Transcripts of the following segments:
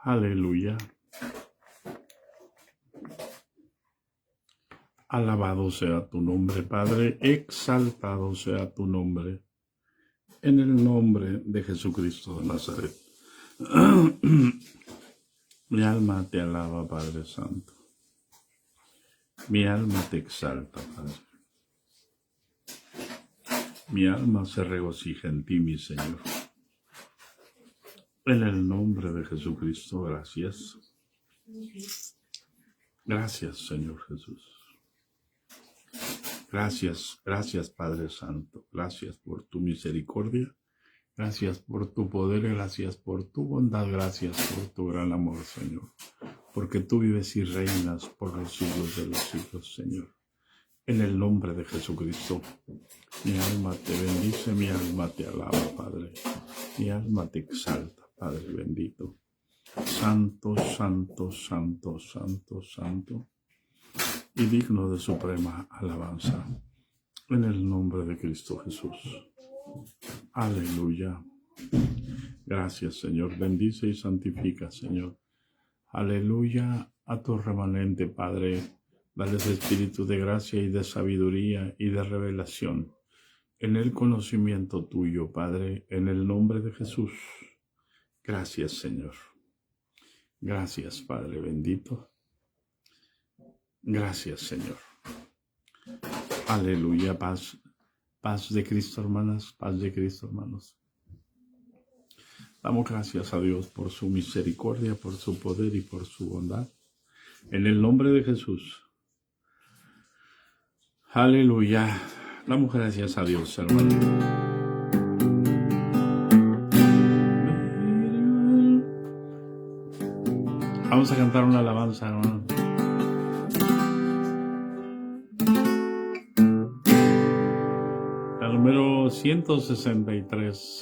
Aleluya. Alabado sea tu nombre, Padre, exaltado sea tu nombre, en el nombre de Jesucristo de Nazaret. Mi alma te alaba, Padre Santo. Mi alma te exalta, Padre. Mi alma se regocija en ti, mi Señor. En el nombre de Jesucristo, gracias. Gracias, Señor Jesús. Gracias, Padre Santo. Gracias por tu misericordia. Gracias por tu poder. Gracias por tu bondad. Gracias por tu gran amor, Señor. Porque tú vives y reinas por los siglos de los siglos, Señor. En el nombre de Jesucristo, mi alma te bendice, mi alma te alaba, Padre. Mi alma te exalta, Padre bendito. Santo, santo, santo, santo, santo. Y digno de suprema alabanza, en el nombre de Cristo Jesús. Aleluya. Gracias, Señor. Bendice y santifica, Señor. Aleluya a tu remanente, Padre. Dales espíritu de gracia y de sabiduría y de revelación, en el conocimiento tuyo, Padre, en el nombre de Jesús. Gracias, Señor. Gracias, Padre bendito. Gracias, Señor. Aleluya, paz de Cristo, hermanas, paz de Cristo, hermanos. Damos gracias a Dios por su misericordia, por su poder y por su bondad. En el nombre de Jesús. Aleluya. Damos gracias a Dios, hermano. Vamos a cantar una alabanza, hermano. El número 163.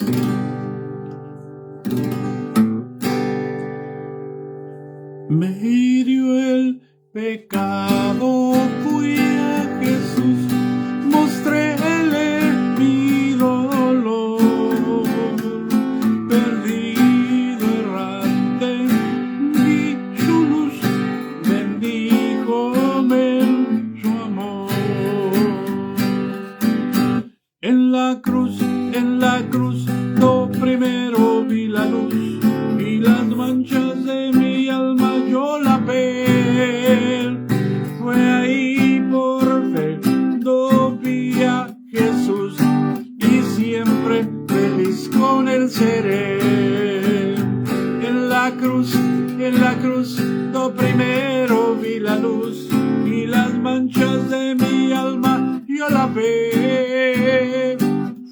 Me hirió el pecado, fui a Jesús, mostréle mi dolor, perdido errante, vi su luz, bendíjome en su amor. En la cruz, lo primero vi la luz, y las manchas de mi alma yo la ve. Fue ahí por fe, do vi a Jesús, y siempre feliz con él seré. En la cruz, lo primero vi la luz, y las manchas de mi alma yo la ve.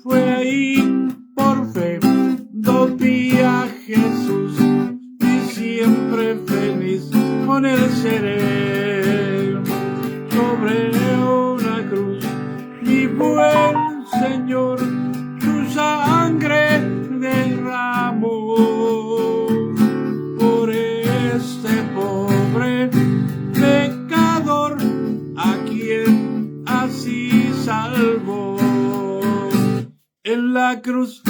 Fue ahí por fe, do vi a Jesús, y siempre feliz con él seré. Sobre una cruz, mi buen Señor, su sangre derramó por este pobre pecador, a quien así salvó. En la cruz,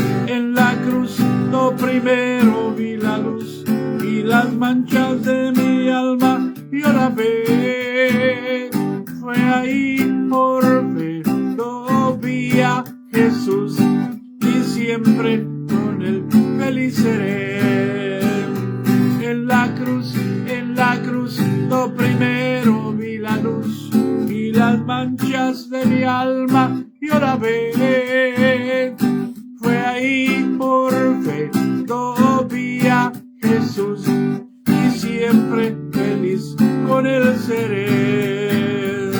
lo primero vi la luz, y las manchas de mi alma yo la ve. Fue ahí por fe, lo vi a Jesús, y siempre con él feliz seré. En la cruz, lo primero vi la luz, y las manchas de mi alma yo la ve. Fue ahí por fe, lo vi a Jesús, y siempre feliz con él seré.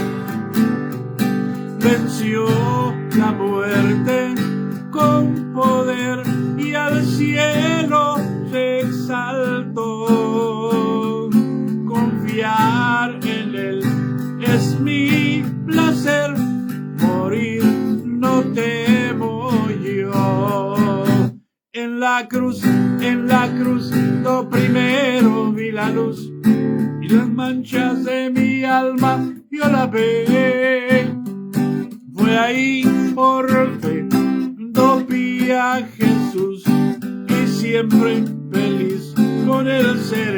Venció la muerte con poder, y al cielo se exaltó. Confiar en él es mi placer, morir no temo yo. En la cruz, lo primero vi la luz, y las manchas de mi alma yo la ve. Fue ahí por fe, do vi a Jesús, y siempre feliz con él seré.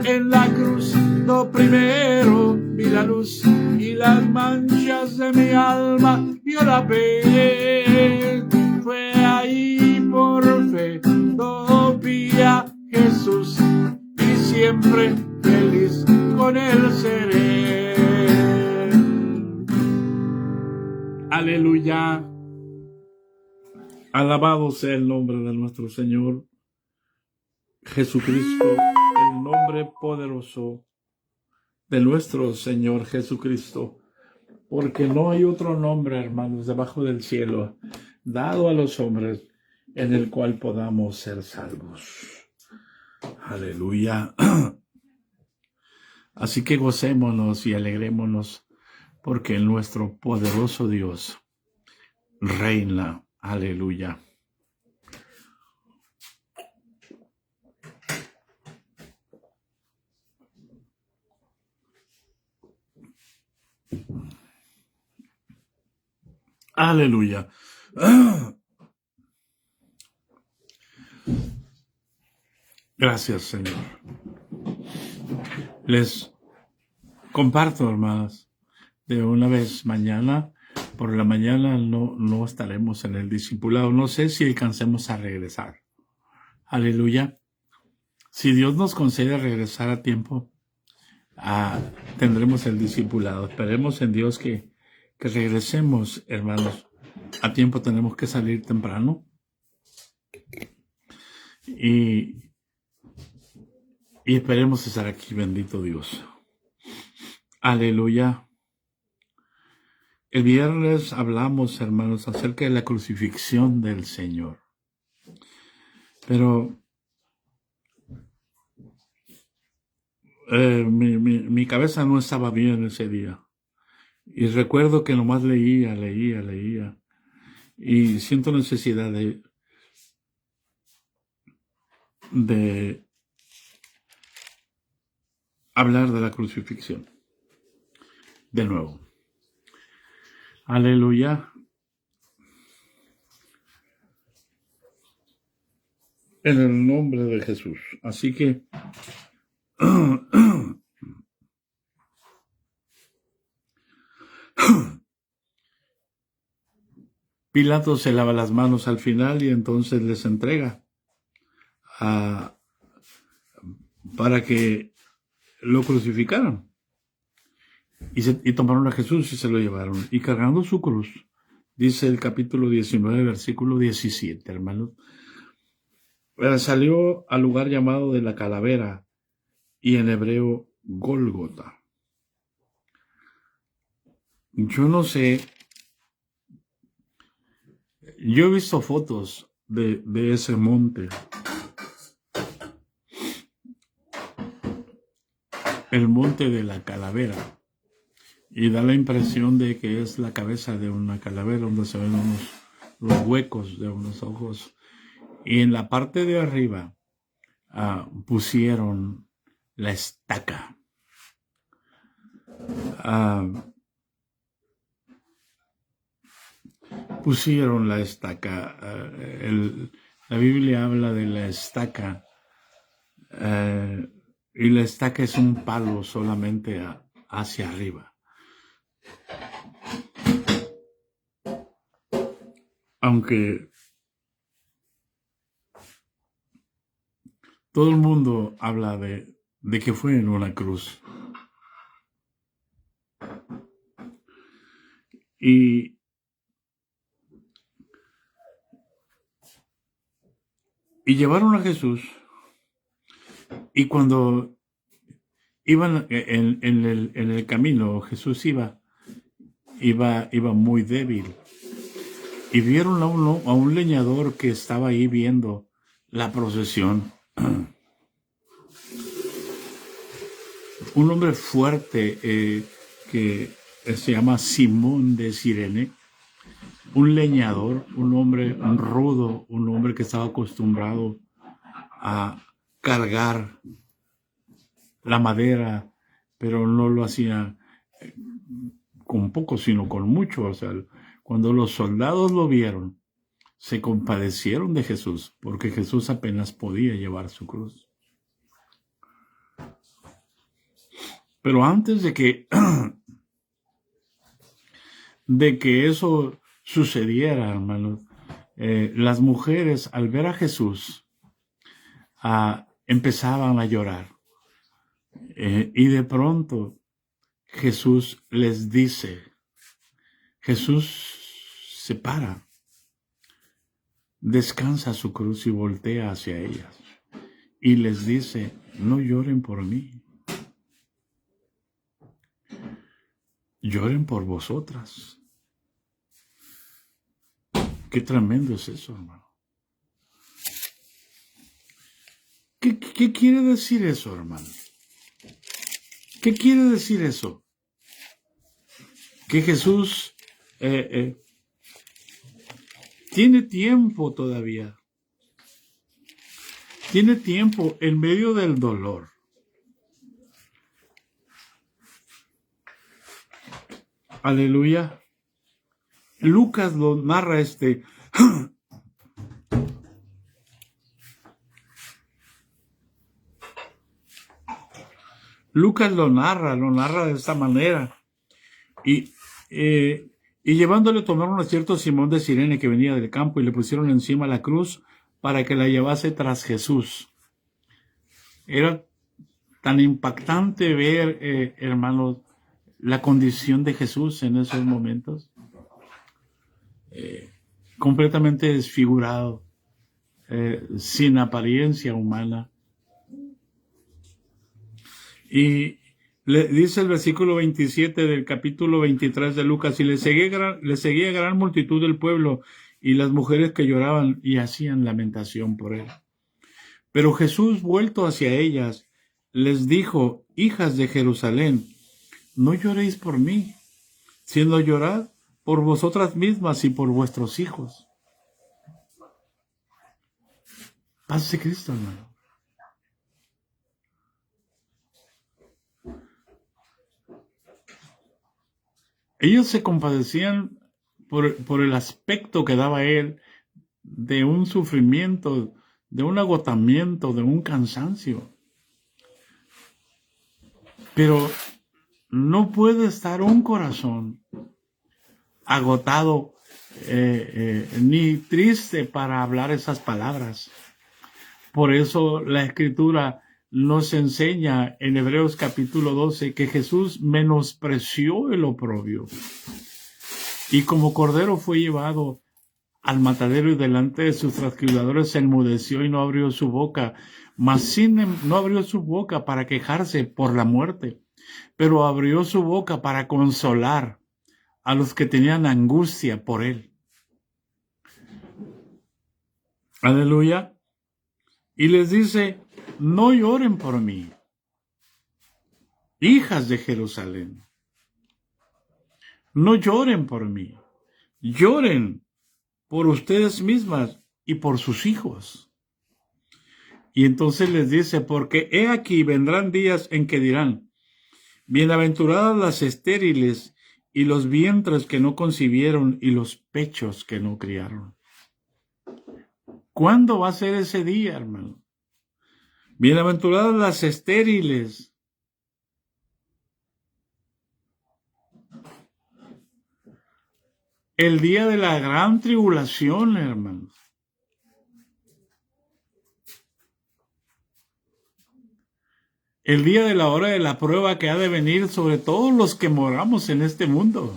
en la cruz, lo primero vi la luz y las manchas de mi alma yo la ve. Fue ahí por fe, lo vi a Jesús y siempre feliz con él seré. Aleluya. Alabado sea el nombre de nuestro Señor Jesucristo, el nombre poderoso de nuestro Señor Jesucristo, porque no hay otro nombre, hermanos, debajo del cielo, dado a los hombres, en el cual podamos ser salvos. Aleluya. Así que gocémonos y alegrémonos, porque nuestro poderoso Dios reina. Aleluya. Aleluya. Gracias, Señor. Les comparto, hermanas, de una vez mañana, por la mañana no estaremos en el discipulado. No sé si alcancemos a regresar. Aleluya. Si Dios nos concede regresar a tiempo, tendremos el discipulado. Esperemos en Dios que regresemos, hermanos. A tiempo tenemos que salir temprano. Y esperemos estar aquí, bendito Dios. Aleluya. El viernes hablamos, hermanos, acerca de la crucifixión del Señor. Pero mi cabeza no estaba bien ese día. Y recuerdo que nomás leía. Y siento necesidad de hablar de la crucifixión. De nuevo. Aleluya. En el nombre de Jesús. Así que Pilato se lava las manos al final y entonces les entrega para que lo crucificaran. Y tomaron a Jesús y se lo llevaron. Y cargando su cruz, dice el capítulo 19, versículo 17, hermanos, salió al lugar llamado de la calavera, y en hebreo Gólgota. Yo no sé, yo he visto fotos de ese monte. El monte de la calavera. Y da la impresión de que es la cabeza de una calavera donde se ven los huecos de unos ojos. Y en la parte de arriba pusieron la estaca. Pusieron la estaca. La Biblia habla de la estaca. Y la estaca es un palo solamente hacia arriba. Aunque todo el mundo habla de que fue en una cruz. Y llevaron a Jesús. Y cuando iban en el camino, Jesús iba muy débil. Y vieron a un leñador que estaba ahí viendo la procesión. Un hombre fuerte que se llama Simón de Cirene. Un leñador, un hombre rudo, un hombre que estaba acostumbrado a cargar la madera, pero no lo hacía con poco, sino con mucho. O sea, cuando los soldados lo vieron, se compadecieron de Jesús, porque Jesús apenas podía llevar su cruz. Pero antes de que eso sucediera, hermanos, las mujeres al ver a Jesús empezaban a llorar. Y de pronto Jesús les dice, Jesús se para, descansa su cruz y voltea hacia ellas. Y les dice, no lloren por mí, lloren por vosotras. Qué tremendo es eso, hermano. ¿Qué quiere decir eso, hermano? ¿Qué quiere decir eso? Que Jesús tiene tiempo todavía. Tiene tiempo en medio del dolor. Aleluya. Lucas lo narra Lucas lo narra de esta manera. Y llevándole tomaron a cierto Simón de Cirene que venía del campo y le pusieron encima la cruz para que la llevase tras Jesús. Era tan impactante ver, hermanos, la condición de Jesús en esos momentos. Completamente desfigurado, sin apariencia humana. Y le dice el versículo 27 del capítulo 23 de Lucas, y le seguía gran multitud del pueblo y las mujeres que lloraban y hacían lamentación por él. Pero Jesús, vuelto hacia ellas, les dijo, hijas de Jerusalén, no lloréis por mí, sino llorad por vosotras mismas y por vuestros hijos. Paz de Cristo, hermano. Ellos se compadecían por el aspecto que daba él de un sufrimiento, de un agotamiento, de un cansancio. Pero no puede estar un corazón agotado ni triste para hablar esas palabras. Por eso la Escritura nos enseña en Hebreos capítulo 12 que Jesús menospreció el oprobio y como cordero fue llevado al matadero y delante de sus trasquiladores se enmudeció y no abrió su boca, no abrió su boca para quejarse por la muerte, pero abrió su boca para consolar a los que tenían angustia por él. Aleluya. Y les dice, no lloren por mí, hijas de Jerusalén. No lloren por mí, lloren por ustedes mismas y por sus hijos. Y entonces les dice, porque he aquí vendrán días en que dirán, bienaventuradas las estériles y los vientres que no concibieron y los pechos que no criaron. ¿Cuándo va a ser ese día, hermano? Bienaventuradas las estériles. El día de la gran tribulación, hermanos. El día de la hora de la prueba que ha de venir sobre todos los que moramos en este mundo.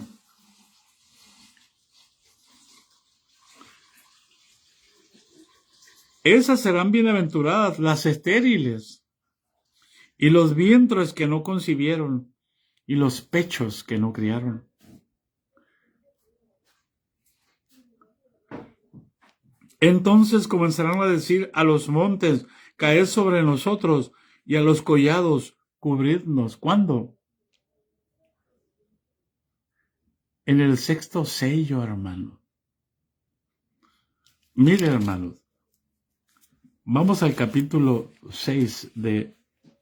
Esas serán bienaventuradas, las estériles, y los vientres que no concibieron, y los pechos que no criaron. Entonces comenzarán a decir a los montes, caed sobre nosotros, y a los collados, cubridnos. ¿Cuándo? En el sexto sello, hermano. Mire, hermanos, vamos al capítulo 6 de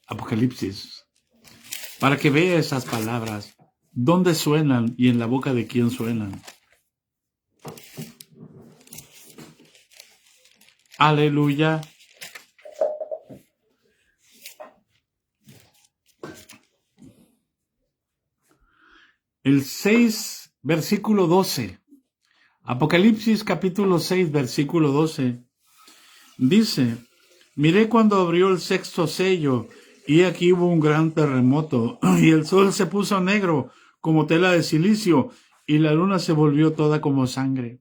Apocalipsis, para que vea esas palabras, dónde suenan y en la boca de quién suenan. Aleluya. el 6, versículo 12. Apocalipsis capítulo 6, versículo 12. Dice, miré cuando abrió el sexto sello, y aquí hubo un gran terremoto, y el sol se puso negro como tela de silicio, y la luna se volvió toda como sangre.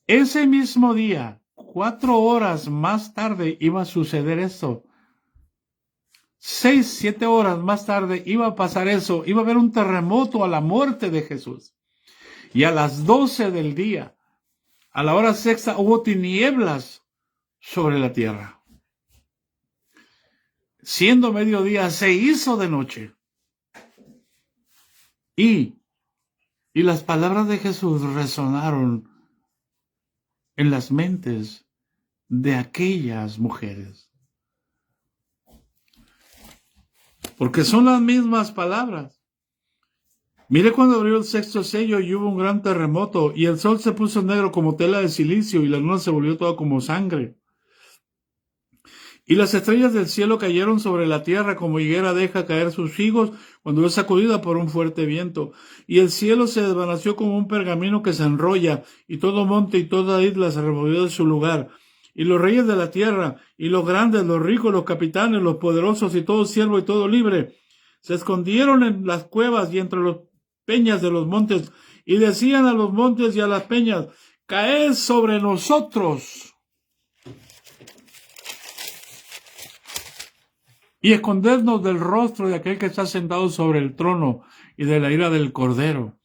Ese mismo día, 4 horas más tarde, iba a suceder esto. 6, 7 horas más tarde iba a pasar eso, iba a haber un terremoto a la muerte de Jesús. Y a las 12 del día, a la hora sexta, hubo tinieblas sobre la tierra. Siendo mediodía, se hizo de noche. Y las palabras de Jesús resonaron en las mentes de aquellas mujeres. Porque son las mismas palabras. Mire cuando abrió el sexto sello y hubo un gran terremoto, y el sol se puso negro como tela de silicio, y la luna se volvió toda como sangre. Y las estrellas del cielo cayeron sobre la tierra como higuera deja caer sus higos cuando es sacudida por un fuerte viento. Y el cielo se desvaneció como un pergamino que se enrolla, y todo monte y toda isla se removió de su lugar. Y los reyes de la tierra, y los grandes, los ricos, los capitanes, los poderosos, y todo siervo y todo libre, se escondieron en las cuevas y entre las peñas de los montes, y decían a los montes y a las peñas, caed sobre nosotros y escondernos del rostro de aquel que está sentado sobre el trono y de la ira del Cordero,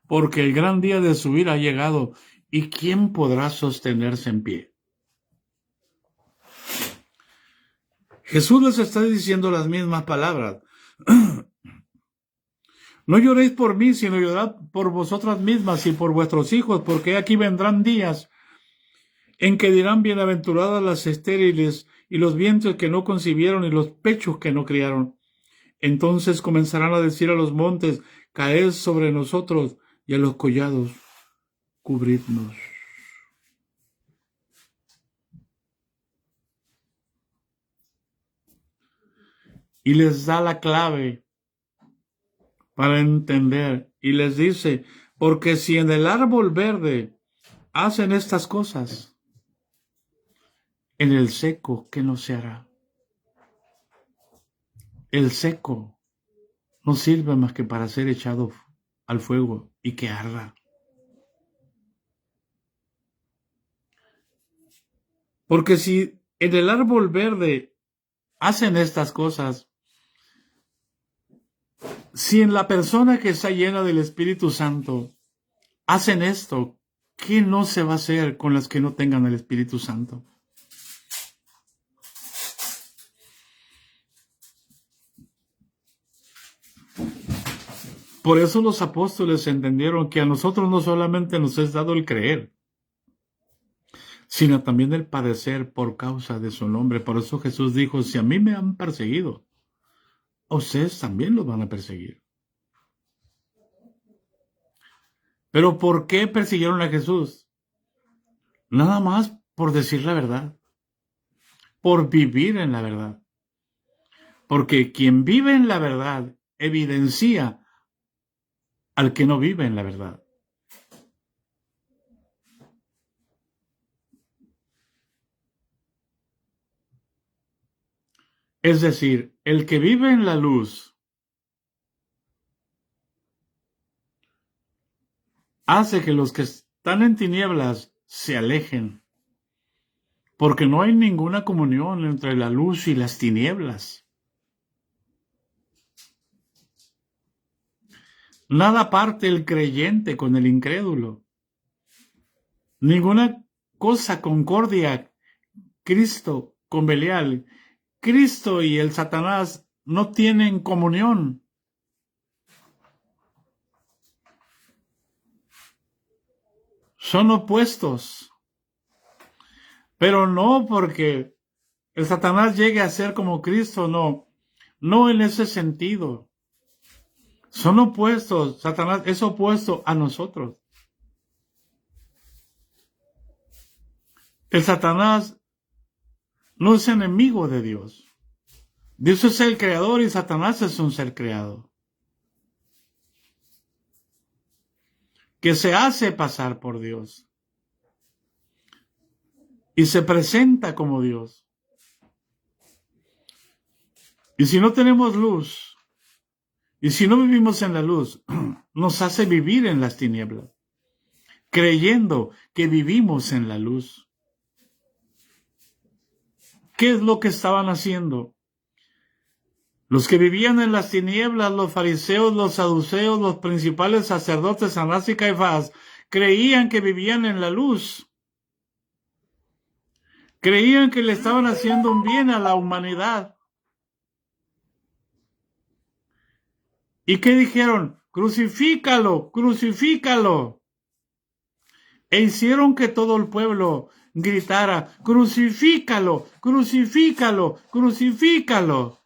porque el gran día de su ira ha llegado, ¿y quién podrá sostenerse en pie? Jesús les está diciendo las mismas palabras. No lloréis por mí, sino llorad por vosotras mismas y por vuestros hijos, porque aquí vendrán días en que dirán bienaventuradas las estériles y los vientres que no concibieron y los pechos que no criaron. Entonces comenzarán a decir a los montes, caed sobre nosotros, y a los collados, cubridnos. Y les da la clave para entender, y les dice, porque si en el árbol verde hacen estas cosas, en el seco, ¿qué no se hará? El seco no sirve más que para ser echado al fuego y que arda. Porque si en el árbol verde hacen estas cosas, si en la persona que está llena del Espíritu Santo hacen esto, ¿qué no se va a hacer con las que no tengan el Espíritu Santo? Por eso los apóstoles entendieron que a nosotros no solamente nos es dado el creer, sino también el padecer por causa de su nombre. Por eso Jesús dijo, si a mí me han perseguido, a ustedes también los van a perseguir. ¿Pero por qué persiguieron a Jesús? Nada más por decir la verdad, por vivir en la verdad. Porque quien vive en la verdad evidencia al que no vive en la verdad. Es decir, el que vive en la luz hace que los que están en tinieblas se alejen, porque no hay ninguna comunión entre la luz y las tinieblas. Nada parte el creyente con el incrédulo. Ninguna cosa concordia Cristo con Belial. Cristo y el Satanás no tienen comunión. Son opuestos. Pero no porque el Satanás llegue a ser como Cristo, no. No en ese sentido. Son opuestos. Satanás es opuesto a nosotros. El Satanás no es enemigo de Dios. Dios es el creador y Satanás es un ser creado. que se hace pasar por Dios y se presenta como Dios. Y si no tenemos luz, y si no vivimos en la luz, nos hace vivir en las tinieblas, creyendo que vivimos en la luz. ¿Qué es lo que estaban haciendo? Los que vivían en las tinieblas, los fariseos, los saduceos, los principales sacerdotes, Anás y Caifás, creían que vivían en la luz. Creían que le estaban haciendo un bien a la humanidad. ¿Y qué dijeron? Crucifícalo, crucifícalo. E hicieron que todo el pueblo gritara, crucifícalo, crucifícalo, crucifícalo.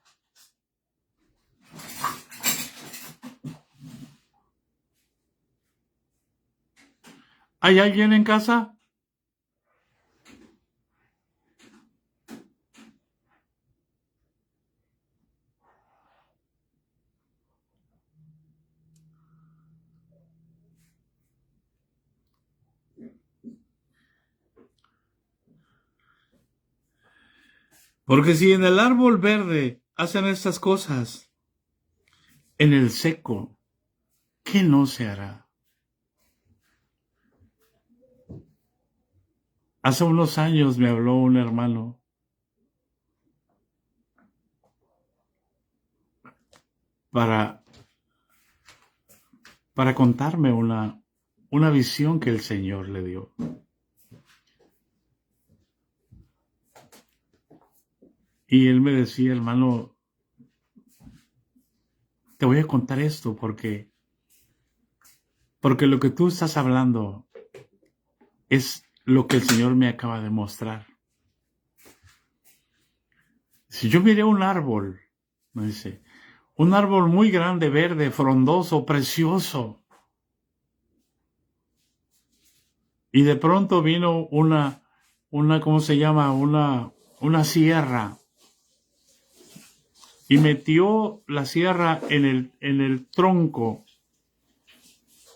¿Hay alguien en casa? Porque si en el árbol verde hacen estas cosas, en el seco, ¿qué no se hará? Hace unos años me habló un hermano para contarme una visión que el Señor le dio. Y él me decía, hermano, te voy a contar esto porque lo que tú estás hablando es lo que el Señor me acaba de mostrar. Si yo miré un árbol, me dice, un árbol muy grande, verde, frondoso, precioso, y de pronto vino una ¿cómo se llama? Una sierra, y metió la sierra en el tronco,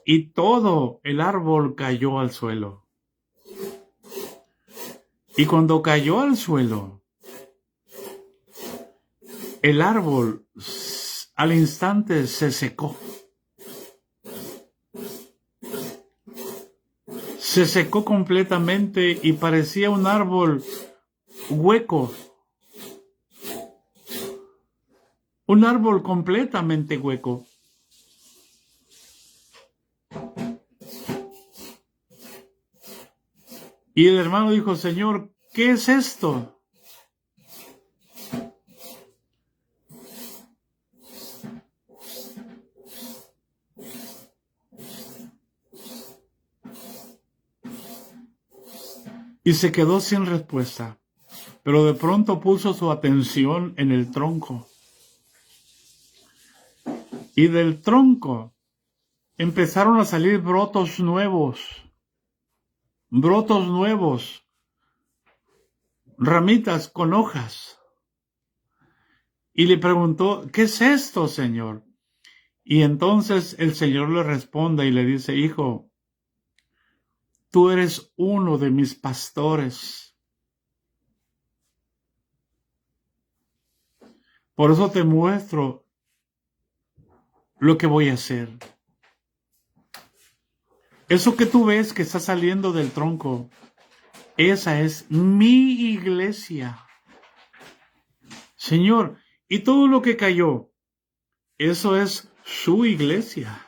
y todo el árbol cayó al suelo. Y cuando cayó al suelo, el árbol al instante se secó. Se secó completamente y parecía un árbol hueco. Un árbol completamente hueco. Y el hermano dijo, Señor, ¿qué es esto? Y se quedó sin respuesta, pero de pronto puso su atención en el tronco. Y del tronco empezaron a salir brotos nuevos, ramitas con hojas. Y le preguntó, ¿qué es esto, Señor? Y entonces el Señor le responde y le dice, hijo, tú eres uno de mis pastores. Por eso te muestro lo que voy a hacer. Eso que tú ves que está saliendo del tronco, esa es mi iglesia. Señor, y todo lo que cayó, eso es su iglesia.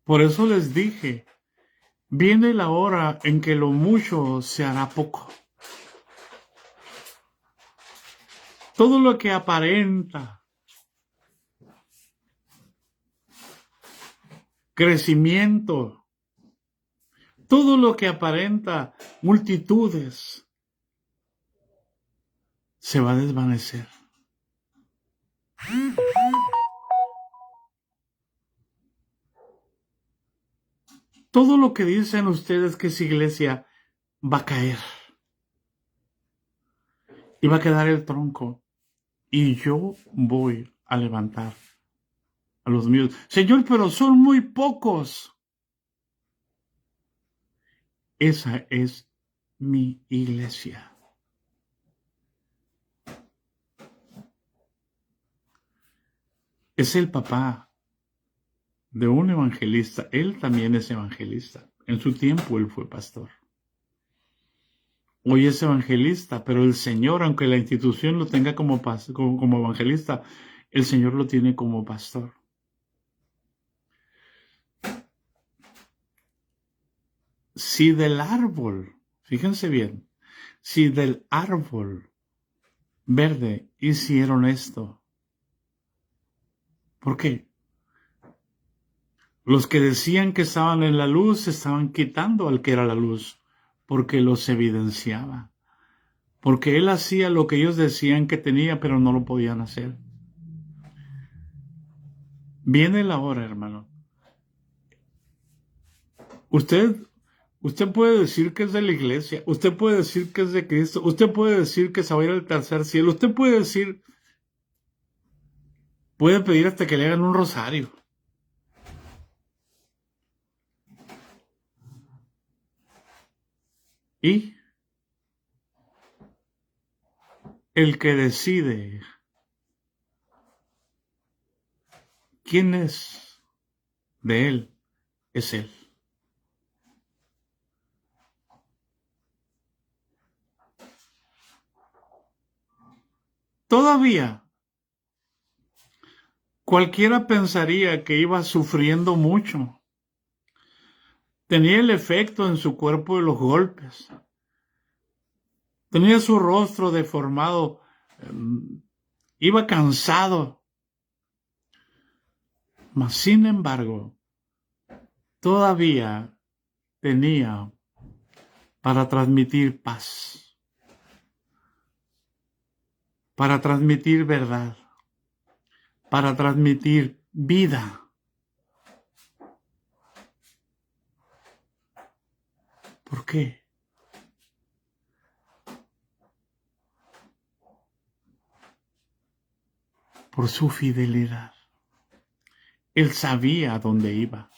Por eso les dije, viene la hora en que lo mucho se hará poco. Todo lo que aparenta crecimiento, todo lo que aparenta multitudes, se va a desvanecer. Todo lo que dicen ustedes que es iglesia va a caer. Y va a quedar el tronco. Y yo voy a levantar a los míos. Señor, pero son muy pocos. Esa es mi iglesia. Es el papá de un evangelista. Él también es evangelista. En su tiempo él fue pastor. Hoy es evangelista, pero el Señor, aunque la institución lo tenga como evangelista, el Señor lo tiene como pastor. Si del árbol, fíjense bien, si del árbol verde hicieron esto, ¿por qué? Los que decían que estaban en la luz estaban quitando al que era la luz, porque los evidenciaba, porque él hacía lo que ellos decían que tenía, pero no lo podían hacer. Viene la hora, hermano. Usted puede decir que es de la iglesia, usted puede decir que es de Cristo, usted puede decir que se va a ir al tercer cielo, usted puede decir, puede pedir hasta que le hagan un rosario. Y el que decide quién es de él, es él. Todavía, cualquiera pensaría que iba sufriendo mucho. Tenía el efecto en su cuerpo de los golpes. Tenía su rostro deformado. Iba cansado. Mas, sin embargo, todavía tenía para transmitir paz, para transmitir verdad, para transmitir vida. ¿Por qué? Por su fidelidad. Él sabía a dónde iba.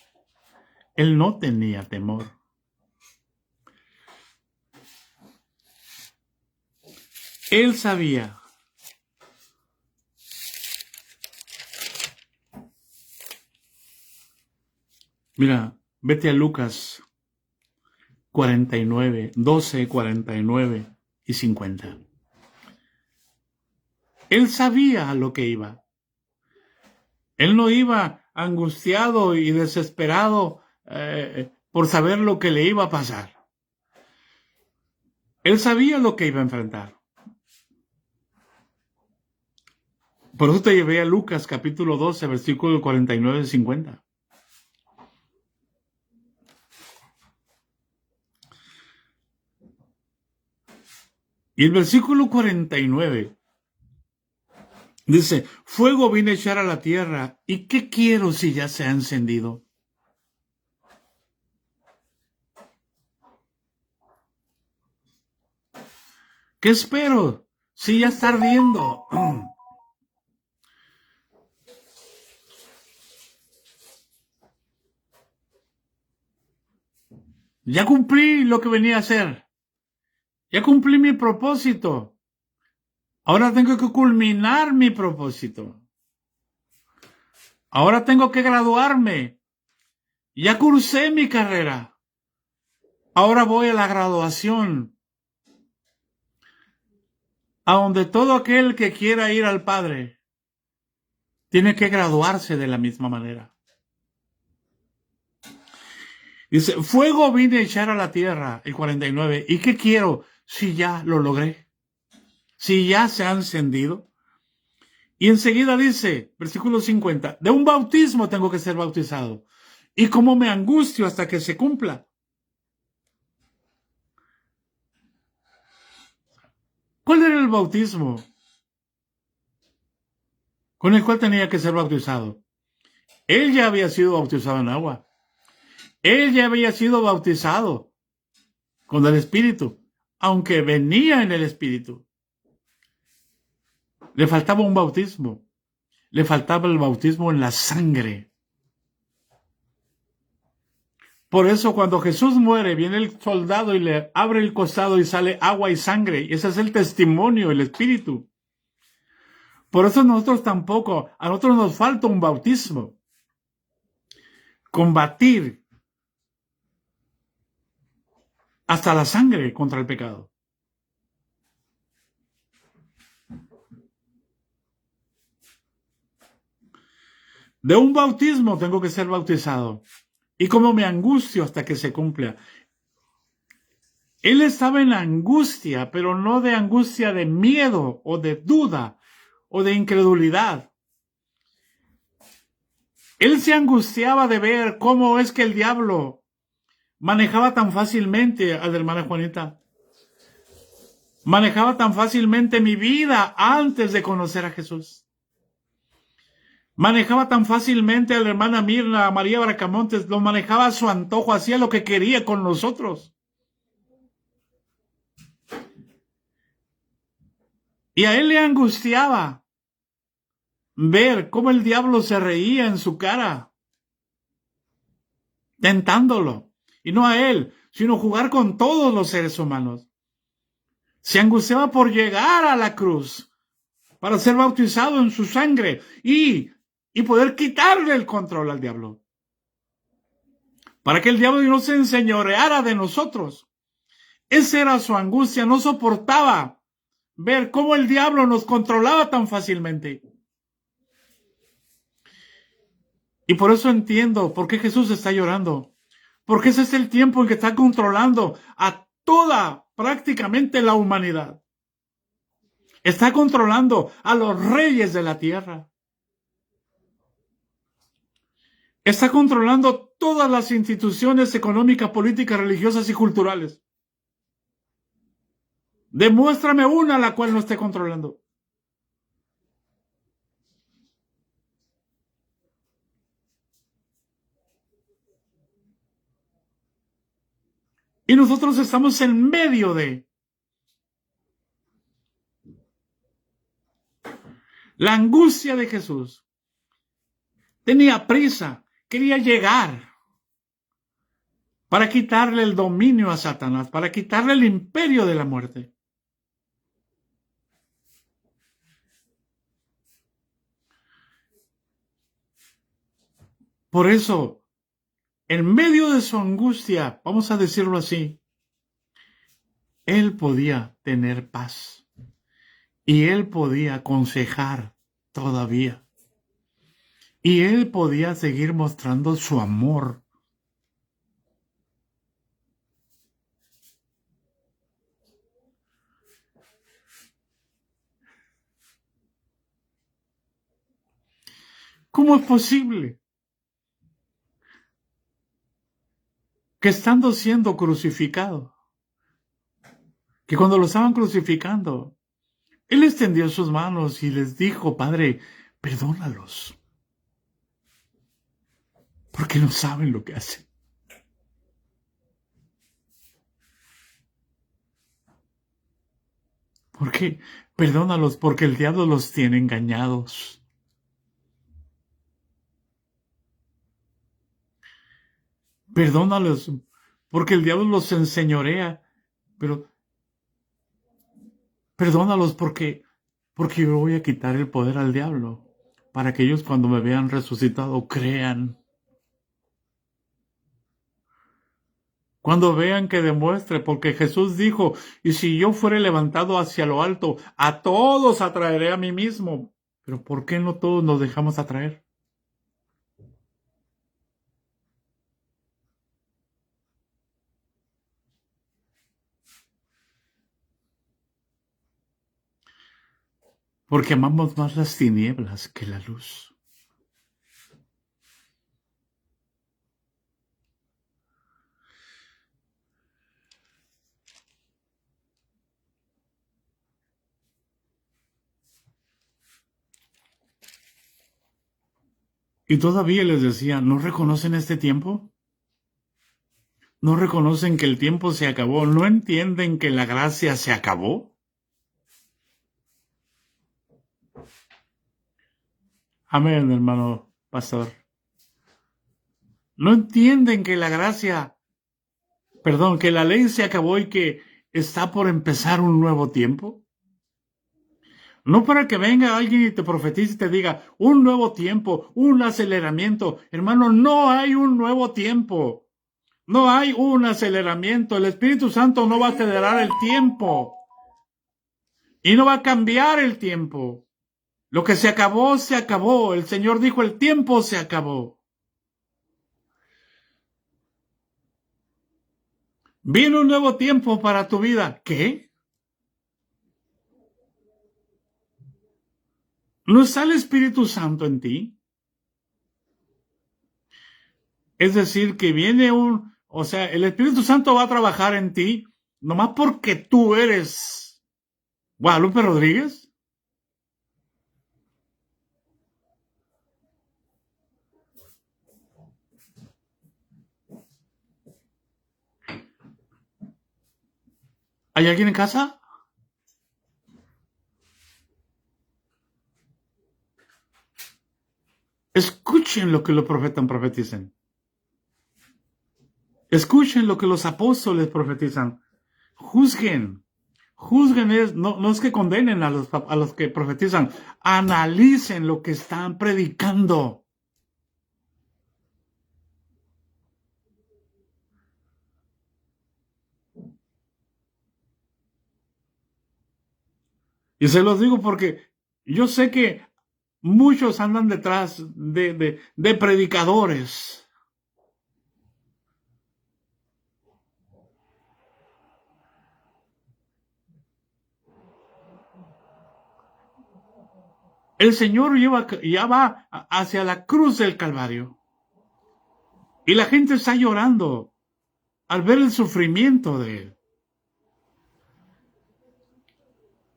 Él no tenía temor. Él sabía. Mira, vete a Lucas 49, 12, 49 y 50. Él sabía a lo que iba. Él no iba angustiado y desesperado por saber lo que le iba a pasar. Él sabía lo que iba a enfrentar. Por eso te llevé a Lucas capítulo 12, versículo 49 y 50. Y el versículo 49 dice, fuego vine a echar a la tierra, ¿y qué quiero si ya se ha encendido? ¿Qué espero si ya está ardiendo? Ya cumplí lo que venía a hacer. Ya cumplí mi propósito. Ahora tengo que culminar mi propósito. Ahora tengo que graduarme. Ya cursé mi carrera. Ahora voy a la graduación, a donde todo aquel que quiera ir al Padre tiene que graduarse de la misma manera. Dice, fuego vine a echar a la tierra, el 49. ¿Y qué quiero si ya lo logré? Si ya se ha encendido. Y enseguida dice, versículo 50, de un bautismo tengo que ser bautizado. ¿Y cómo me angustio hasta que se cumpla? ¿Cuál era el bautismo con el cual tenía que ser bautizado? Él ya había sido bautizado en agua. Él ya había sido bautizado con el Espíritu, aunque venía en el Espíritu. Le faltaba un bautismo. Le faltaba el bautismo en la sangre. Por eso cuando Jesús muere, viene el soldado y le abre el costado y sale agua y sangre. Y ese es el testimonio, el Espíritu. Por eso nosotros tampoco, a nosotros nos falta un bautismo. Combatir hasta la sangre contra el pecado. De un bautismo tengo que ser bautizado. Y como me angustio hasta que se cumpla. Él estaba en la angustia, pero no de angustia de miedo o de duda o de incredulidad. Él se angustiaba de ver cómo es que el diablo manejaba tan fácilmente a la hermana Juanita. Manejaba tan fácilmente mi vida antes de conocer a Jesús. Manejaba tan fácilmente a la hermana Mirna, a María Bracamontes, lo manejaba a su antojo, hacía lo que quería con nosotros. Y a él le angustiaba ver cómo el diablo se reía en su cara, tentándolo. Y no a él, sino jugar con todos los seres humanos. Se angustiaba por llegar a la cruz, para ser bautizado en su sangre y poder quitarle el control al diablo. Para que el diablo no se enseñoreara de nosotros. Esa era su angustia, no soportaba ver cómo el diablo nos controlaba tan fácilmente. Y por eso entiendo por qué Jesús está llorando. Porque ese es el tiempo en que está controlando a toda, prácticamente la humanidad. Está controlando a los reyes de la tierra. Está controlando todas las instituciones económicas, políticas, religiosas y culturales. Demuéstrame una a la cual no esté controlando. Y nosotros estamos en medio de la angustia de Jesús. Tenía prisa, quería llegar para quitarle el dominio a Satanás, para quitarle el imperio de la muerte. Por eso, en medio de su angustia, vamos a decirlo así, él podía tener paz y él podía aconsejar todavía y él podía seguir mostrando su amor. ¿Cómo es posible que estando siendo crucificado, que cuando lo estaban crucificando, él extendió sus manos y les dijo, Padre, perdónalos, porque no saben lo que hacen? ¿Por qué? Perdónalos porque el diablo los tiene engañados. Perdónalos porque el diablo los enseñorea, pero perdónalos porque yo voy a quitar el poder al diablo para que ellos cuando me vean resucitado crean. Cuando vean que demuestre, porque Jesús dijo, y si yo fuere levantado hacia lo alto, a todos atraeré a mí mismo. Pero ¿por qué no todos nos dejamos atraer? Porque amamos más las tinieblas que la luz. Y todavía les decía, ¿no reconocen este tiempo? ¿No reconocen que el tiempo se acabó? ¿No entienden que la gracia se acabó? Amén, hermano pastor. No entienden que la gracia, perdón, que la ley se acabó y que está por empezar un nuevo tiempo. No para que venga alguien y te profetice y te diga un nuevo tiempo, un aceleramiento. Hermano, no hay un nuevo tiempo. No hay un aceleramiento. El Espíritu Santo no va a acelerar el tiempo. Y no va a cambiar el tiempo. Lo que se acabó, se acabó. El Señor dijo, el tiempo se acabó. Viene un nuevo tiempo para tu vida. ¿Qué? ¿No está el Espíritu Santo en ti? Es decir, que viene o sea, el Espíritu Santo va a trabajar en ti, nomás porque tú eres Guadalupe Rodríguez. ¿Hay alguien en casa? Escuchen lo que los profetas profetizan. Escuchen lo que los apóstoles profetizan. Juzguen. Juzguen no es que condenen a los que profetizan. Analicen lo que están predicando. Y se los digo porque yo sé que muchos andan detrás de predicadores. El Señor ya va hacia la cruz del Calvario. Y la gente está llorando al ver el sufrimiento de Él.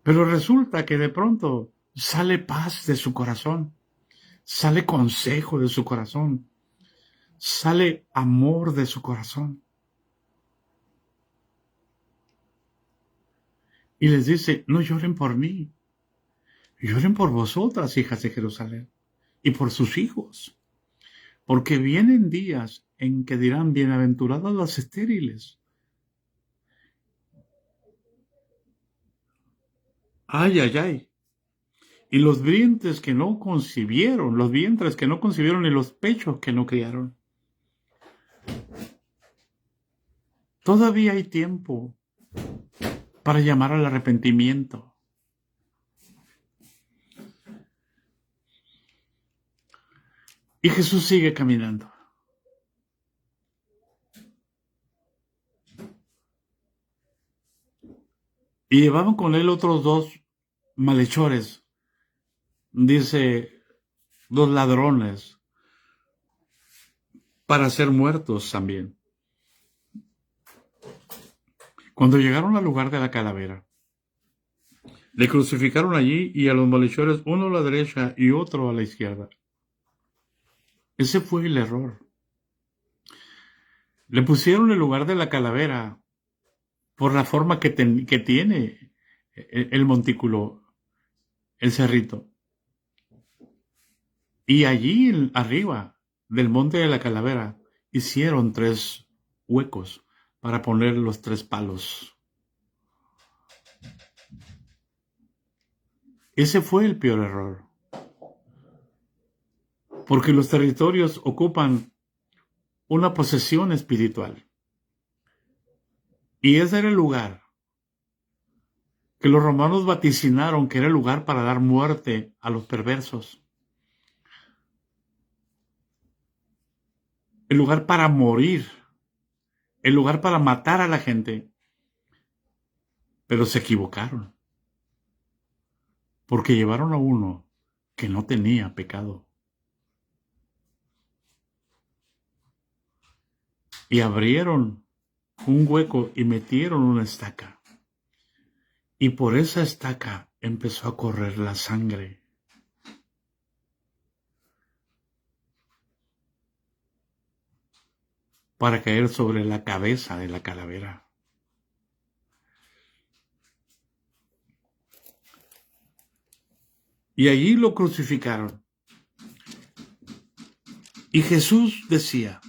Pero resulta que de pronto sale paz de su corazón, sale consejo de su corazón, sale amor de su corazón. Y les dice, no lloren por mí, lloren por vosotras, hijas de Jerusalén, y por sus hijos, porque vienen días en que dirán, bienaventuradas las estériles. Ay, ay, ay. Y los vientres que no concibieron, los vientres que no concibieron y los pechos que no criaron. Todavía hay tiempo para llamar al arrepentimiento. Y Jesús sigue caminando. Y llevaban con él otros dos malhechores, dice, dos ladrones, para ser muertos también. Cuando llegaron al lugar de la calavera, le crucificaron allí y a los malhechores, uno a la derecha y otro a la izquierda. Ese fue el error. Le pusieron el lugar de la calavera por la forma que tiene el montículo, el cerrito. Y allí arriba del monte de la calavera hicieron 3 huecos para poner los 3 palos. Ese fue el peor error. Porque los territorios ocupan una posesión espiritual. Y ese era el lugar que los romanos vaticinaron que era el lugar para dar muerte a los perversos. El lugar para morir. El lugar para matar a la gente. Pero se equivocaron. Porque llevaron a uno que no tenía pecado. Y abrieron un hueco y metieron una estaca. Y por esa estaca empezó a correr la sangre. Para caer sobre la cabeza de la calavera. Y allí lo crucificaron. Y Jesús decía,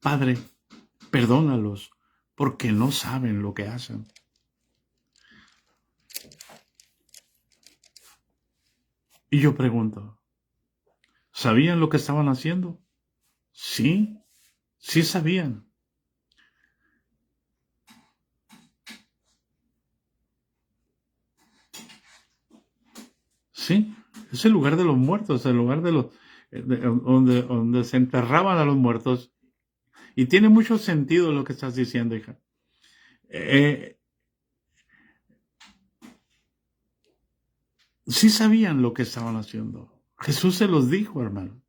Padre, perdónalos, porque no saben lo que hacen. Y yo pregunto, ¿sabían lo que estaban haciendo? Sí, sí sabían. Sí, es el lugar de los muertos, el lugar de los donde se enterraban a los muertos. Y tiene mucho sentido lo que estás diciendo, hija. Sí sabían lo que estaban haciendo. Jesús se los dijo, hermano.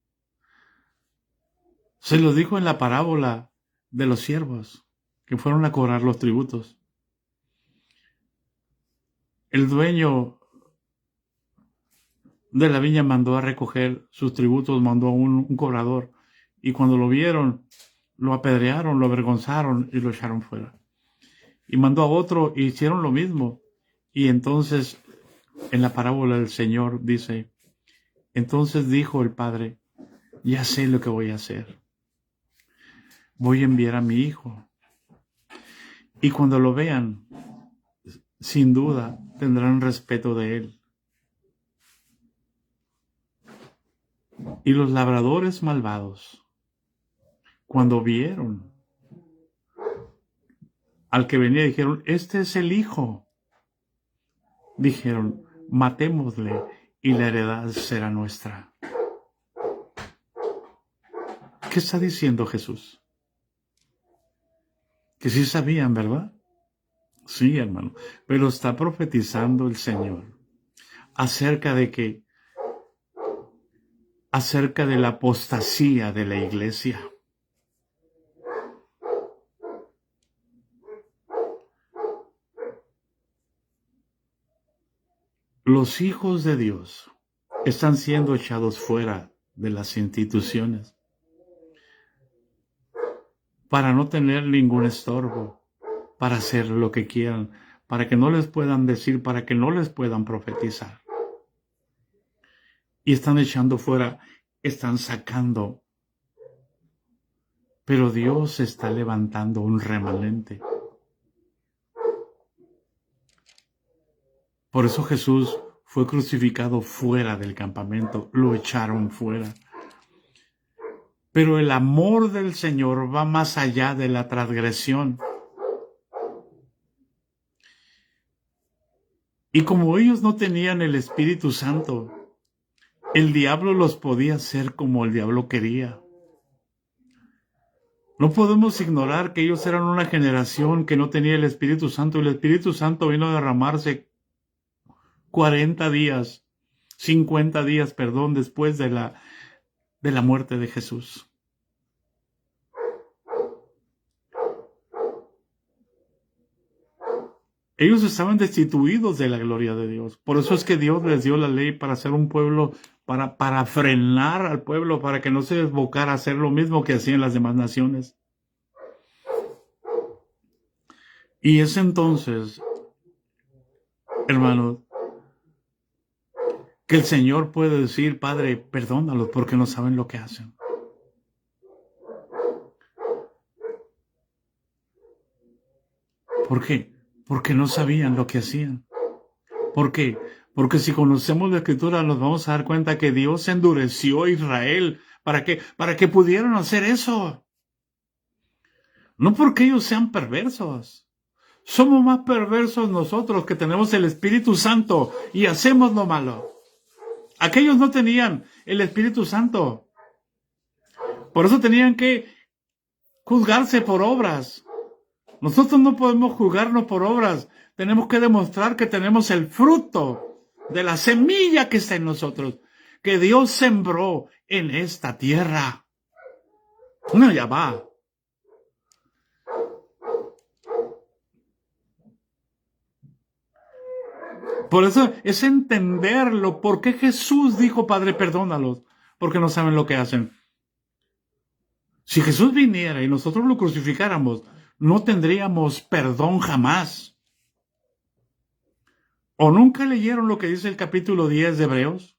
Se los dijo en la parábola de los siervos que fueron a cobrar los tributos. El dueño de la viña mandó a recoger sus tributos, mandó a un cobrador. Y cuando lo vieron, lo apedrearon, lo avergonzaron y lo echaron fuera. Y mandó a otro y hicieron lo mismo. Y entonces, en la parábola del Señor dice, entonces dijo el padre, ya sé lo que voy a hacer. Voy a enviar a mi hijo. Y cuando lo vean, sin duda, tendrán respeto de él. Y los labradores malvados, cuando vieron al que venía, dijeron, este es el hijo. Dijeron, matémosle y la heredad será nuestra. ¿Qué está diciendo Jesús? Que sí sabían, ¿verdad? Sí, hermano. Pero está profetizando el Señor acerca de la apostasía de la iglesia. Los hijos de Dios están siendo echados fuera de las instituciones para no tener ningún estorbo, para hacer lo que quieran, para que no les puedan decir, para que no les puedan profetizar. Y están echando fuera, están sacando. Pero Dios está levantando un remanente. Por eso Jesús fue crucificado fuera del campamento, lo echaron fuera. Pero el amor del Señor va más allá de la transgresión. Y como ellos no tenían el Espíritu Santo, el diablo los podía hacer como el diablo quería. No podemos ignorar que ellos eran una generación que no tenía el Espíritu Santo, y el Espíritu Santo vino a derramarse 40 días, 50 días, después de la muerte de Jesús. Ellos estaban destituidos de la gloria de Dios. Por eso es que Dios les dio la ley para hacer un pueblo, para frenar al pueblo, para que no se desbocara a hacer lo mismo que hacían las demás naciones. Y es entonces, hermanos, que el Señor puede decir, Padre, perdónalos porque no saben lo que hacen. ¿Por qué? Porque no sabían lo que hacían. ¿Por qué? Porque si conocemos la Escritura nos vamos a dar cuenta que Dios endureció a Israel. ¿Para qué? Para que pudieran hacer eso. No porque ellos sean perversos. Somos más perversos nosotros que tenemos el Espíritu Santo y hacemos lo malo. Aquellos no tenían el Espíritu Santo. Por eso tenían que juzgarse por obras. Nosotros no podemos juzgarnos por obras. Tenemos que demostrar que tenemos el fruto de la semilla que está en nosotros, que Dios sembró en esta tierra. No, ya va. Por eso es entenderlo. ¿Por qué Jesús dijo, Padre, perdónalos? Porque no saben lo que hacen. Si Jesús viniera y nosotros lo crucificáramos, no tendríamos perdón jamás. ¿O nunca leyeron lo que dice el capítulo 10 de Hebreos?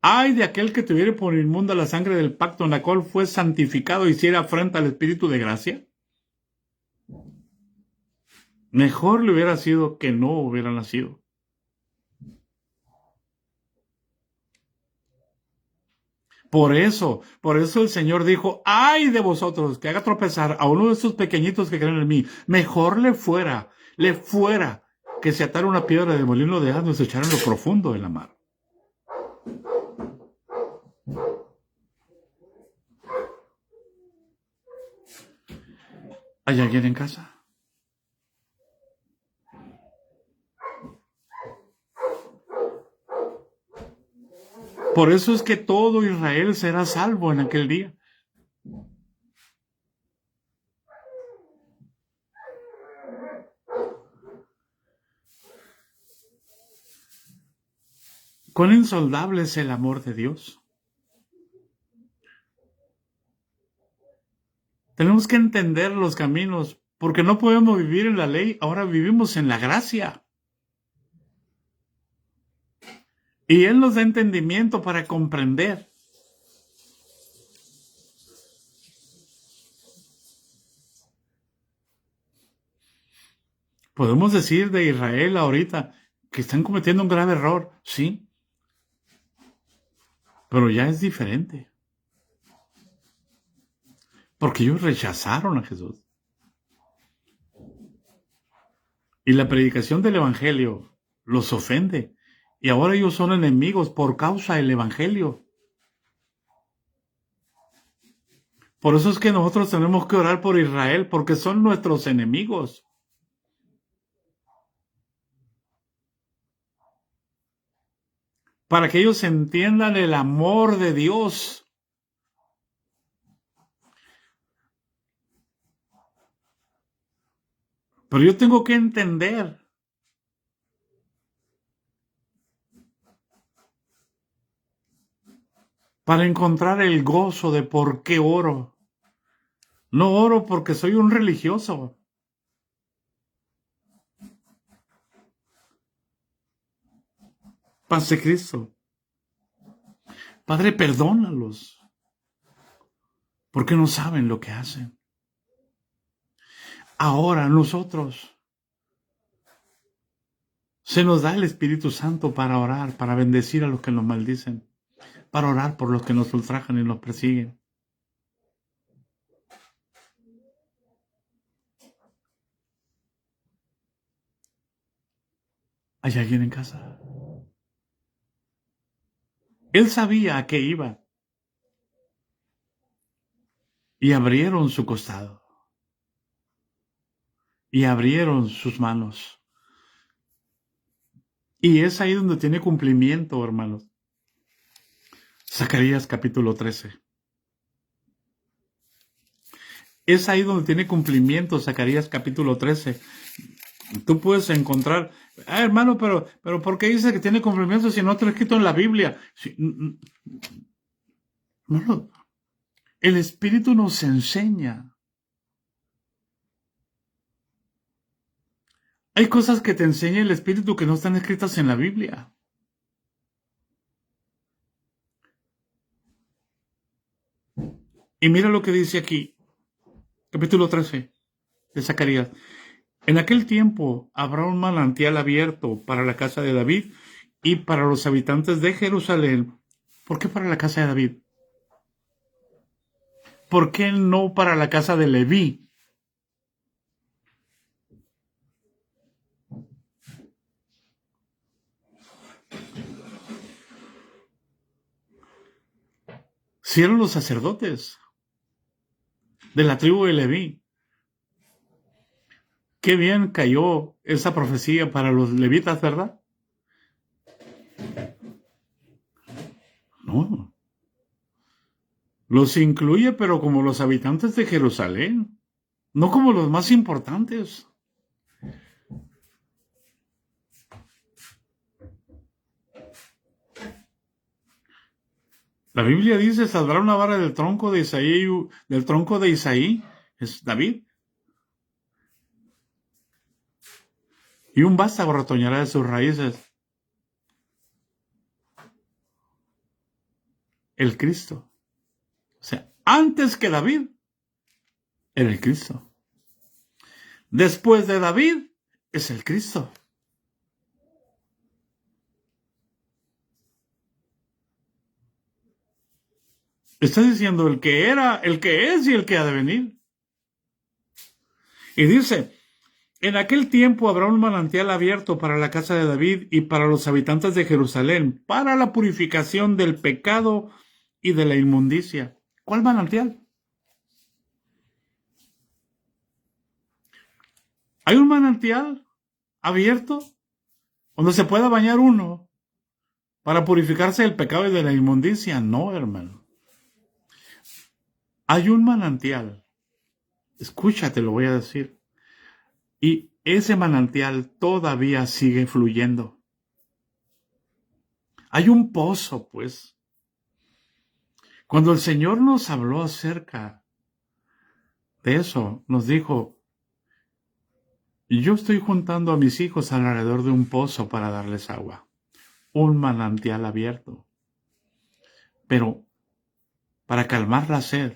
Ay de aquel que tuviere por inmunda la sangre del pacto en la cual fue santificado y hiciera afrenta al Espíritu de gracia. Mejor le hubiera sido que no hubiera nacido. Por eso el Señor dijo, ay de vosotros que haga tropezar a uno de estos pequeñitos que creen en mí. Mejor le fuera que se atara una piedra de molino de asno y se echara en lo profundo de la mar. ¿Hay alguien en casa? Por eso es que todo Israel será salvo en aquel día. Cuán insondable es el amor de Dios. Tenemos que entender los caminos, porque no podemos vivir en la ley, ahora vivimos en la gracia. Y Él nos da entendimiento para comprender. Podemos decir de Israel ahorita que están cometiendo un grave error, sí, pero ya es diferente. Porque ellos rechazaron a Jesús. Y la predicación del Evangelio los ofende. Y ahora ellos son enemigos por causa del Evangelio. Por eso es que nosotros tenemos que orar por Israel, porque son nuestros enemigos. Para que ellos entiendan el amor de Dios. Pero yo tengo que entender para encontrar el gozo de por qué oro. No oro porque soy un religioso. Paz de Cristo. Padre, perdónalos. Porque no saben lo que hacen. Ahora nosotros se nos da el Espíritu Santo para orar, para bendecir a los que nos maldicen, para orar por los que nos ultrajan y nos persiguen. ¿Hay alguien en casa? Él sabía a qué iba. Y abrieron su costado. Y abrieron sus manos. Y es ahí donde tiene cumplimiento, hermanos. Zacarías capítulo 13. Es ahí donde tiene cumplimiento Zacarías capítulo 13. Tú puedes encontrar, hermano, pero ¿por qué dice que tiene cumplimiento si no está escrito en la Biblia? No, el Espíritu nos enseña. Hay cosas que te enseña el Espíritu que no están escritas en la Biblia. Y mira lo que dice aquí, capítulo 13 de Zacarías. En aquel tiempo habrá un manantial abierto para la casa de David y para los habitantes de Jerusalén. ¿Por qué para la casa de David? ¿Por qué no para la casa de Leví? Si eran los sacerdotes de la tribu de Leví. Qué bien cayó esa profecía para los levitas, ¿verdad? No. Los incluye, pero como los habitantes de Jerusalén, no como los más importantes. La Biblia dice, saldrá una vara del tronco de Isaí, es David, y un vástago retoñará de sus raíces. el Cristo. O sea, antes que David, era el Cristo. Después de David, es el Cristo. Está diciendo el que era, el que es y el que ha de venir. Y dice, en aquel tiempo habrá un manantial abierto para la casa de David y para los habitantes de Jerusalén, para la purificación del pecado y de la inmundicia. ¿Cuál manantial? ¿Hay un manantial abierto donde se pueda bañar uno para purificarse del pecado y de la inmundicia? No, hermano. Hay un manantial. Escúchate, lo voy a decir. Y ese manantial todavía sigue fluyendo. Hay un pozo, pues. Cuando el Señor nos habló acerca de eso, nos dijo, yo estoy juntando a mis hijos alrededor de un pozo para darles agua, un manantial abierto. Pero para calmar la sed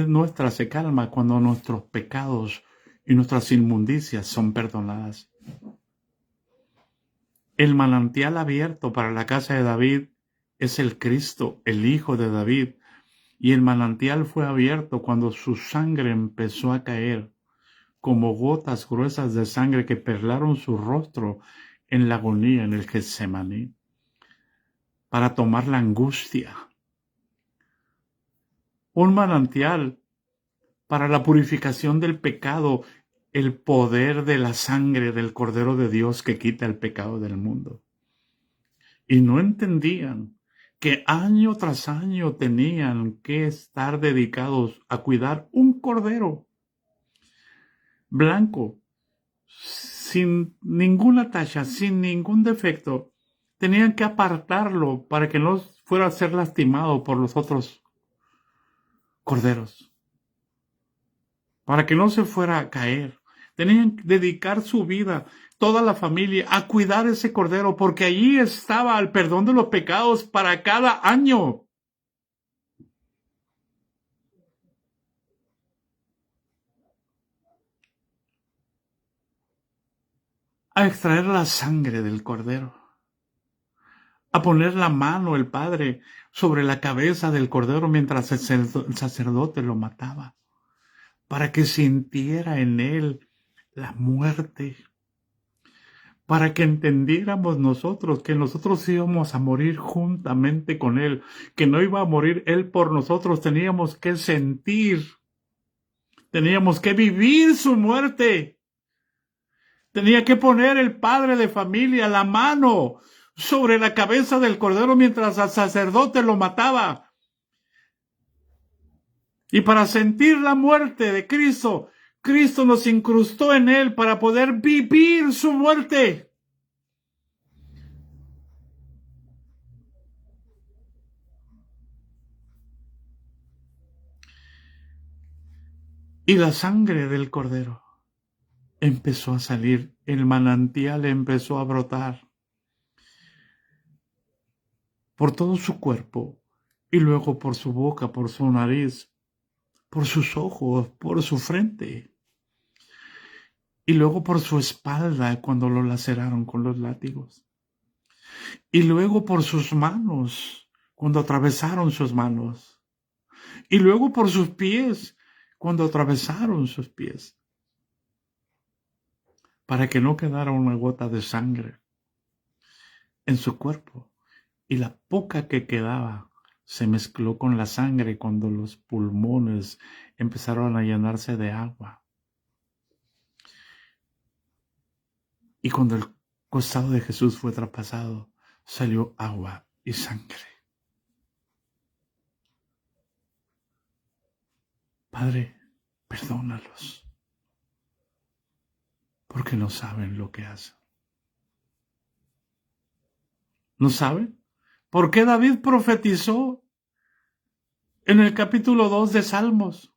nuestra se calma cuando nuestros pecados y nuestras inmundicias son perdonadas. El manantial abierto para la casa de David es el Cristo, el Hijo de David, y el manantial fue abierto cuando su sangre empezó a caer como gotas gruesas de sangre que perlaron su rostro en la agonía en el Getsemaní, para tomar la angustia. Un manantial para la purificación del pecado, el poder de la sangre del Cordero de Dios que quita el pecado del mundo. Y no entendían que año tras año tenían que estar dedicados a cuidar un cordero blanco, sin ninguna tacha, sin ningún defecto. Tenían que apartarlo para que no fuera a ser lastimado por los otros corderos, para que no se fuera a caer. Tenían que dedicar su vida, toda la familia, a cuidar ese cordero, porque allí estaba el perdón de los pecados para cada año. A extraer la sangre del cordero, a poner la mano el Padre sobre la cabeza del cordero mientras el sacerdote lo mataba, para que sintiera en él la muerte, para que entendiéramos nosotros que nosotros íbamos a morir juntamente con él, que no iba a morir él por nosotros, teníamos que sentir, teníamos que vivir su muerte. Tenía que poner el padre de familia la mano sobre la cabeza del cordero mientras el sacerdote lo mataba. Y para sentir la muerte de Cristo, Cristo nos incrustó en él para poder vivir su muerte. Y la sangre del cordero empezó a salir, el manantial empezó a brotar por todo su cuerpo y luego por su boca, por su nariz, por sus ojos, por su frente y luego por su espalda cuando lo laceraron con los látigos y luego por sus manos cuando atravesaron sus manos y luego por sus pies cuando atravesaron sus pies, para que no quedara una gota de sangre en su cuerpo. Y la poca que quedaba se mezcló con la sangre cuando los pulmones empezaron a llenarse de agua. Y cuando el costado de Jesús fue traspasado, salió agua y sangre. Padre, perdónalos, porque no saben lo que hacen. ¿No saben? ¿Por qué David profetizó en el capítulo 2 de Salmos?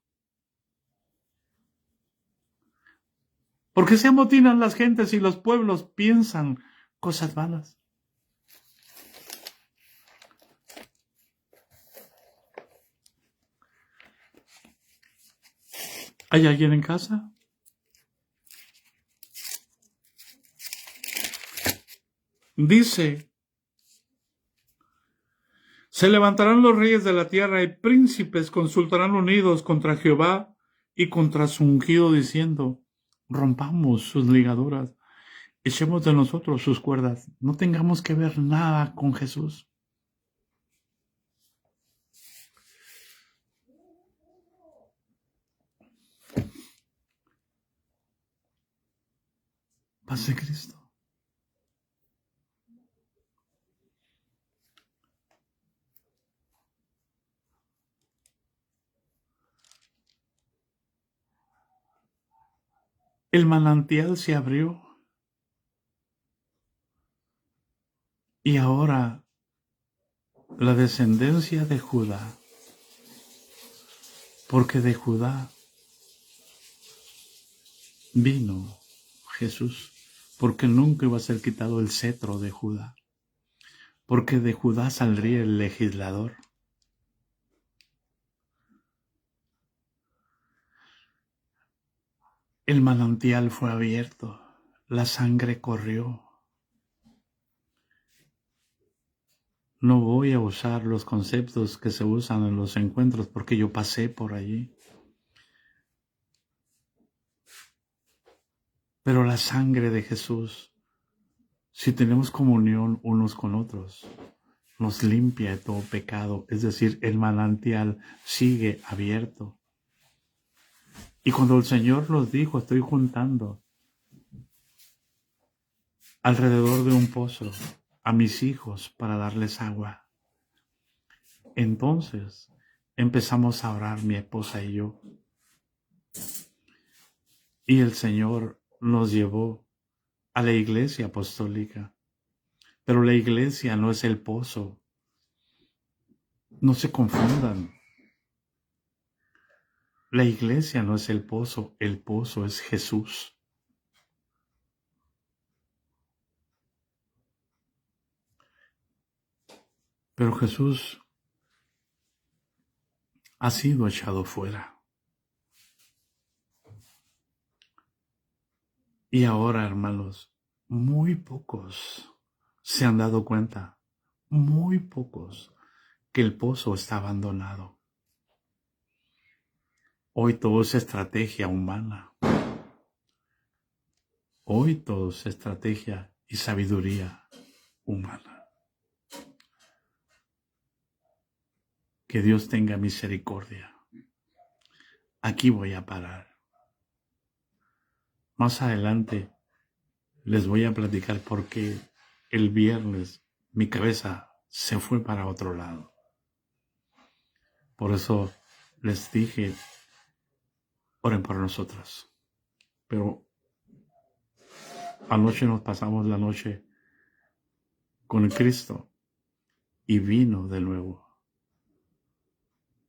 ¿Por qué se amotinan las gentes y los pueblos piensan cosas vanas? ¿Hay alguien en casa? Dice, se levantarán los reyes de la tierra y príncipes consultarán unidos contra Jehová y contra su ungido, diciendo, rompamos sus ligaduras, echemos de nosotros sus cuerdas, no tengamos que ver nada con Jesús. Paz de Cristo. El manantial se abrió y ahora la descendencia de Judá, porque de Judá vino Jesús, porque nunca iba a ser quitado el cetro de Judá, porque de Judá saldría el legislador. El manantial fue abierto, la sangre corrió. No voy a usar los conceptos que se usan en los encuentros porque yo pasé por allí. Pero la sangre de Jesús, si tenemos comunión unos con otros, nos limpia de todo pecado. Es decir, el manantial sigue abierto. Y cuando el Señor nos dijo, estoy juntando alrededor de un pozo a mis hijos para darles agua, entonces empezamos a orar mi esposa y yo. Y el Señor nos llevó a la iglesia apostólica. Pero la iglesia no es el pozo. No se confundan. La iglesia no es el pozo es Jesús. Pero Jesús ha sido echado fuera. Y ahora, hermanos, muy pocos se han dado cuenta, muy pocos, que el pozo está abandonado. Hoy todo es estrategia humana. Hoy todo es estrategia y sabiduría humana. Que Dios tenga misericordia. Aquí voy a parar. Más adelante les voy a platicar por qué el viernes mi cabeza se fue para otro lado. Por eso les dije, oren por nosotros. Pero anoche nos pasamos la noche con Cristo y vino de nuevo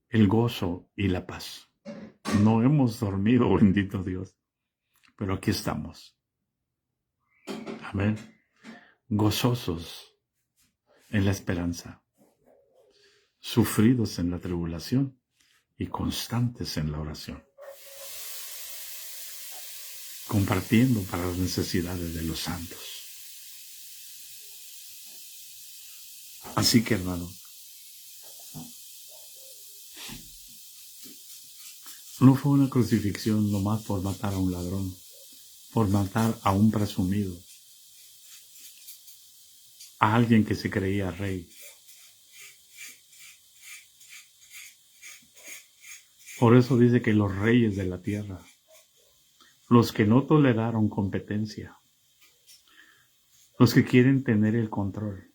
el gozo y la paz. No hemos dormido, bendito Dios, pero aquí estamos. Amén. Gozosos en la esperanza, sufridos en la tribulación y constantes en la oración, compartiendo para las necesidades de los santos. Así que, hermano, no fue una crucifixión nomás por matar a un ladrón, por matar a un presumido, a alguien que se creía rey. Por eso dice que los reyes de la tierra, los que no toleraron competencia, los que quieren tener el control,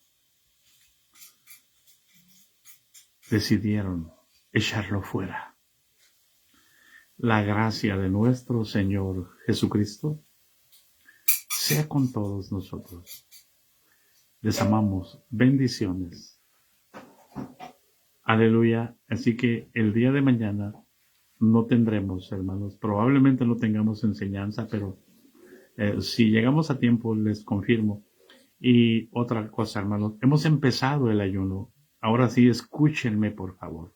decidieron echarlo fuera. La gracia de nuestro Señor Jesucristo sea con todos nosotros. Les amamos. Bendiciones. Aleluya. Así que el día de mañana no tendremos, hermanos, probablemente no tengamos enseñanza, pero si llegamos a tiempo les confirmo. Y otra cosa, hermanos, hemos empezado el ayuno. Ahora sí, escúchenme, por favor.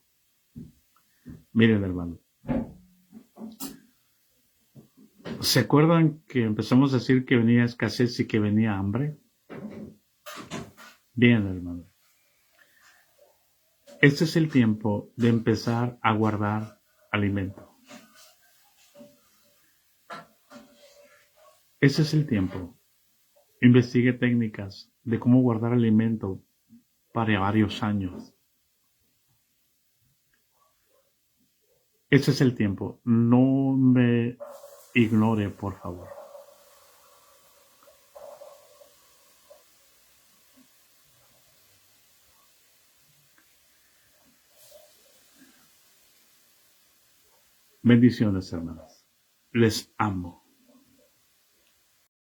Miren, hermanos, ¿Se acuerdan que empezamos a decir que venía escasez y que venía hambre? Bien, hermano. Este es el tiempo de empezar a guardar alimento. Ese es el tiempo. Investigue técnicas de cómo guardar alimento para varios años. Ese es el tiempo. No me ignore, por favor. Bendiciones, hermanas. Les amo.